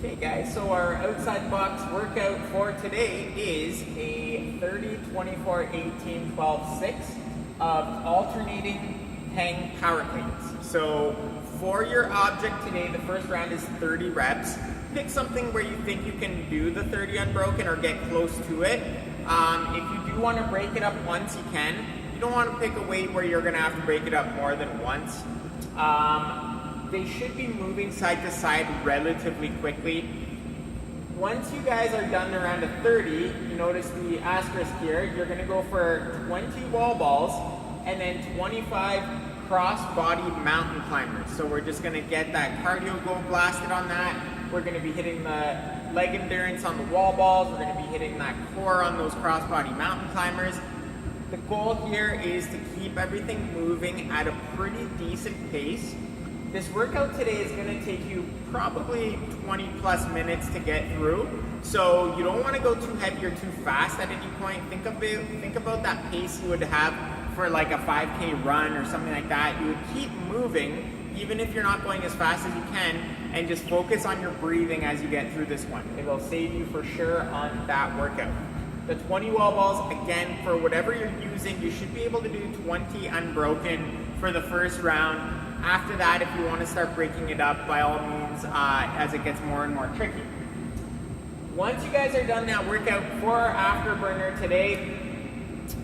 Okay guys, so our outside box workout for today is a 30, 24, 18, 12, 6 of alternating hang power cleans. So for your object today, the first round is 30 reps. Pick something where you think you can do the 30 unbroken or get close to it. If you do want to break it up once, you can. You don't want to pick a weight where you're going to have to break it up more than once. They should be moving side to side relatively quickly. Once you guys are done around a 30, you notice the asterisk here, you're going to go for 20 wall balls and then 25 cross-body mountain climbers. So we're just going to get that cardio go blasted on that. We're going to be hitting the leg endurance on the wall balls. We're going to be hitting that core on those cross-body mountain climbers. The goal here is to keep everything moving at a pretty decent pace. This workout today is going to take you probably 20 plus minutes to get through. So you don't want to go too heavy or too fast at any point. Think about that pace you would have for like a 5K run or something like that. You would keep moving even if you're not going as fast as you can, and just focus on your breathing as you get through this one. It'll save you for sure on that workout. The 20 wall balls, again, for whatever you're using, you should be able to do 20 unbroken for the first round. After that, if you want to start breaking it up, by all means, as it gets more and more tricky. Once you guys are done that workout for our afterburner today,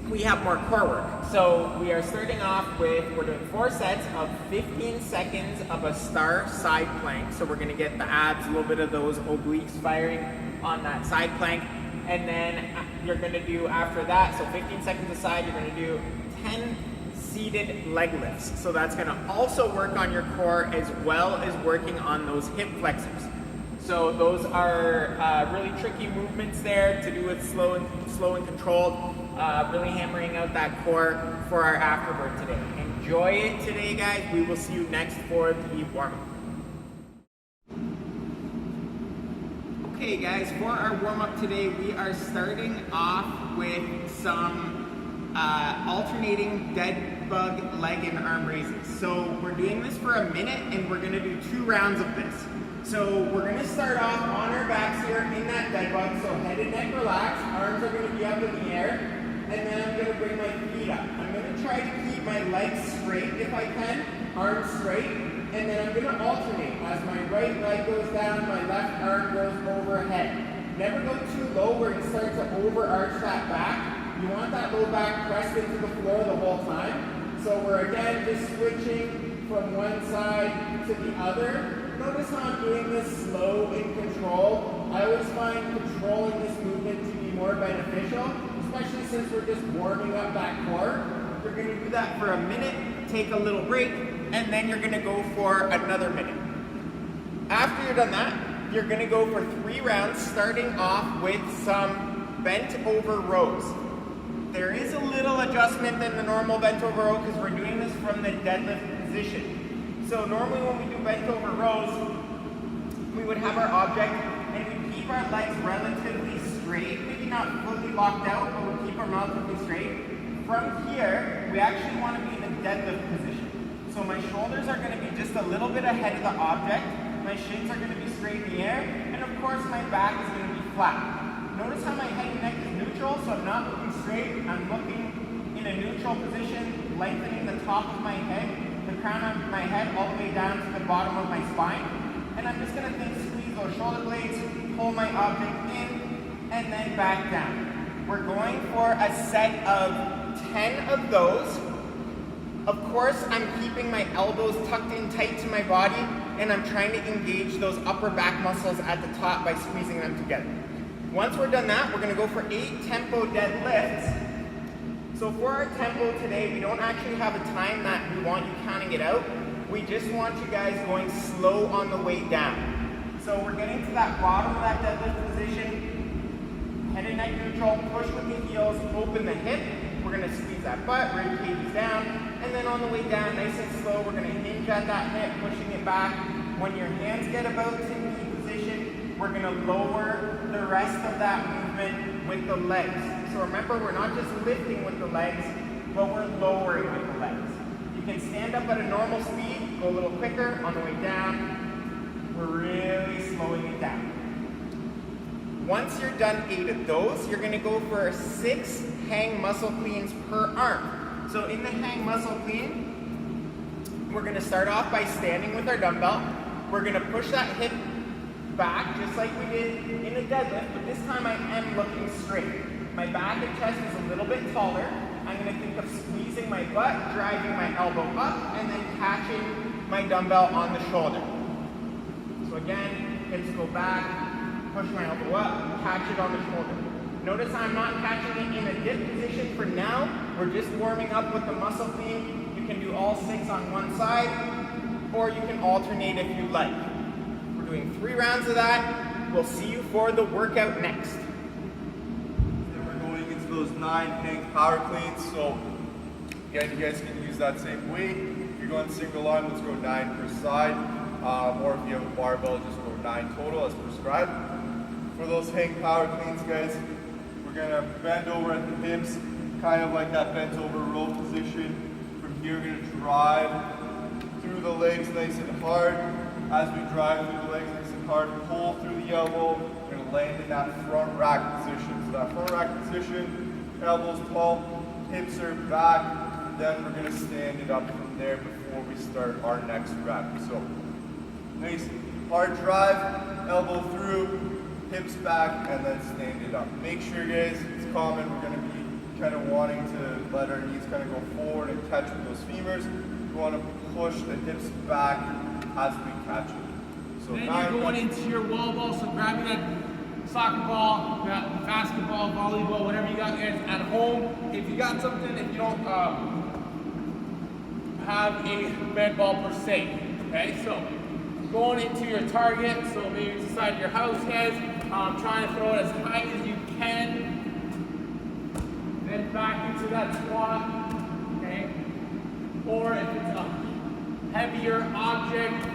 we have more core work. So we are starting off with, we're doing 4 sets of 15 seconds of a star side plank. So we're going to get the abs, a little bit of those obliques firing on that side plank. And then you're going to do, after that, so 15 seconds aside, you're going to do 10 seated leg lifts. So that's going to also work on your core as well as working on those hip flexors. So those are really tricky movements there to do with slow and controlled, really hammering out that core for our afterburn today. Enjoy it today, guys. We will see you next for the warm-up. Okay guys, for our warm-up today, we are starting off with some alternating Deadbug leg and arm raises. So we're doing this for a minute and we're going to do 2 rounds of this. So we're going to start off on our backs here in that Deadbug. So head and neck relaxed, arms are going to be up in the air, and then I'm going to bring my feet up. I'm going to try to keep my legs straight if I can, arms straight, and then I'm going to alternate. As my right leg goes down, my left arm goes overhead. Never go too low where you start to overarch that back. You want that low back pressed into the floor the whole time. So we're again just switching from one side to the other. Notice how I'm doing this slow and controlled. I always find controlling this movement to be more beneficial, especially since we're just warming up that core. You're going to do that for a minute, take a little break, and then you're going to go for another minute. After you're done that, you're going to go for 3 rounds, starting off with some bent over rows. There is a little adjustment in the normal bent over row because we're doing this from the deadlift position. So normally when we do bent over rows, we would have our object and we keep our legs relatively straight, maybe not fully locked out, but we'll keep them relatively straight. From here, we actually want to be in the deadlift position. So my shoulders are going to be just a little bit ahead of the object, my shins are going to be straight in the air, and of course my back is going to be flat. Notice how my head and neck is neutral, so I'm not looking straight, I'm looking in a neutral position, lengthening the top of my head, the crown of my head all the way down to the bottom of my spine. And I'm just going to squeeze those shoulder blades, pull my object in, and then back down. We're going for a set of 10 of those. Of course, I'm keeping my elbows tucked in tight to my body, and I'm trying to engage those upper back muscles at the top by squeezing them together. Once we're done that, we're going to go for 8 tempo deadlifts. So for our tempo today, we don't actually have a time that we want you counting it out. We just want you guys going slow on the way down. So we're getting to that bottom of that deadlift position, head and neck neutral, push with the heels, open the hip. We're going to squeeze that butt, rib cage is down, and then on the way down, nice and slow, we're going to hinge at that hip, pushing it back. When your hands get about to knee position, we're going to lower the rest of that movement with the legs. So remember, we're not just lifting with the legs, but we're lowering with the legs. You can stand up at a normal speed, go a little quicker on the way down. We're really slowing it down. Once you're done 8 of those, you're gonna go for 6 hang muscle cleans per arm. So in the hang muscle clean, we're gonna start off by standing with our dumbbell. We're gonna push that hip back just like we did in a deadlift, but this time I am looking straight. My back and chest is a little bit taller. I'm gonna think of squeezing my butt, driving my elbow up, and then catching my dumbbell on the shoulder. So again, hips go back, push my elbow up, catch it on the shoulder. Notice I'm not catching it in a dip position for now. We're just warming up with the muscle clean. You can do all 6 on one side, or you can alternate if you like. We're doing 3 rounds of that. We'll see you for the workout next. Then we're going into those 9 hang power cleans. So again, you guys can use that same weight. If you're going single arm, let's go 9 per side. Or if you have a barbell, just go 9 total as prescribed. For those hang power cleans, guys, we're gonna bend over at the hips, kind of like that bent over row position. From here, we're gonna drive through the legs nice and hard. As we drive through the legs nice and hard, pull through the elbow. We're gonna land in that front rack position. So that front rack position, elbows tall, hips are back. Then we're gonna stand it up from there before we start our next rep. So nice hard drive, elbow through, hips back, and then stand it up. Make sure, guys, it's common. We're going to be kind of wanting to let our knees kind of go forward and catch with those femurs. We want to push the hips back as we catch it. So then you're going into your wall ball, so grabbing that soccer ball, that basketball, volleyball, whatever you got guys at home. If you got something, if you don't have a med ball per se, okay? So going into your target, so maybe it's the side of your house, guys. Trying to throw it as high as you can. Then back into that squat, okay? Or if it's a heavier object,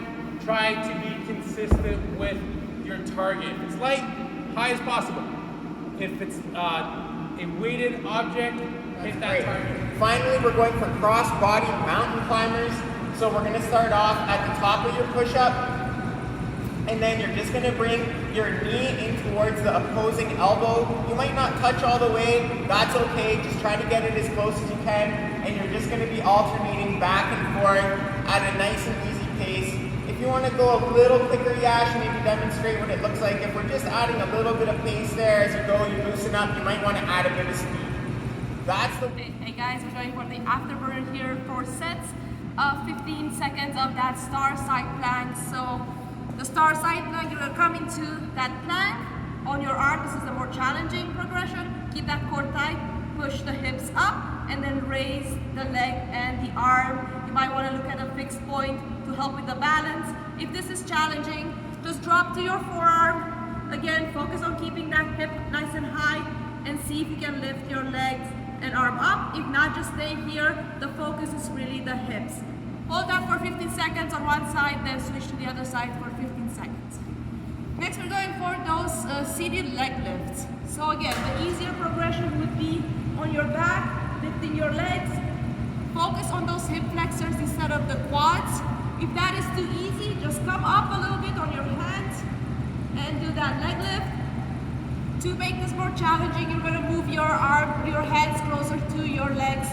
try to be consistent with your target. If it's light, high as possible. If it's a weighted object, hit that target. Finally, we're going for cross-body mountain climbers. So we're gonna start off at the top of your push-up, and then you're just gonna bring your knee in towards the opposing elbow. You might not touch all the way, that's okay. Just try to get it as close as you can, and you're just gonna be alternating back and forth at a nice and easy pace. If you wanna go a little quicker, Yash, maybe demonstrate what it looks like. If we're just adding a little bit of pace there as you go, you loosen up, you might wanna add a bit of speed. That's the... Hey guys, we're going for the afterburner here, 4 sets. 15 seconds of that star side plank. So the star side plank, you're gonna come into that plank on your arm. This is the more challenging progression. Keep that core tight, push the hips up, and then raise the leg and the arm. You might wanna look at a fixed point to help with the balance. If this is challenging, just drop to your forearm. Again, focus on keeping that hip nice and high, and see if you can lift your legs and arm up. If not, just stay here. The focus is really the hips. Hold that for 15 seconds on one side, then switch to the other side for 15 seconds. Next, we're going for those seated leg lifts. So again, the easier progression would be on your back, lifting your legs. Focus on those hip flexors instead of the quads. If that is too easy, just come up a little bit on your hands and do that leg lift. To make this more challenging, you're gonna move your hands closer to your legs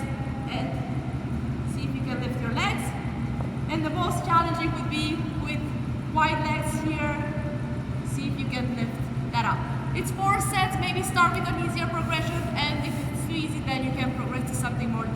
and see if you can lift your legs. And the most challenging would be with wide legs here. See if you can lift that up. It's 4 sets, maybe start with an easier progression, and if it's too easy, then you can progress to something more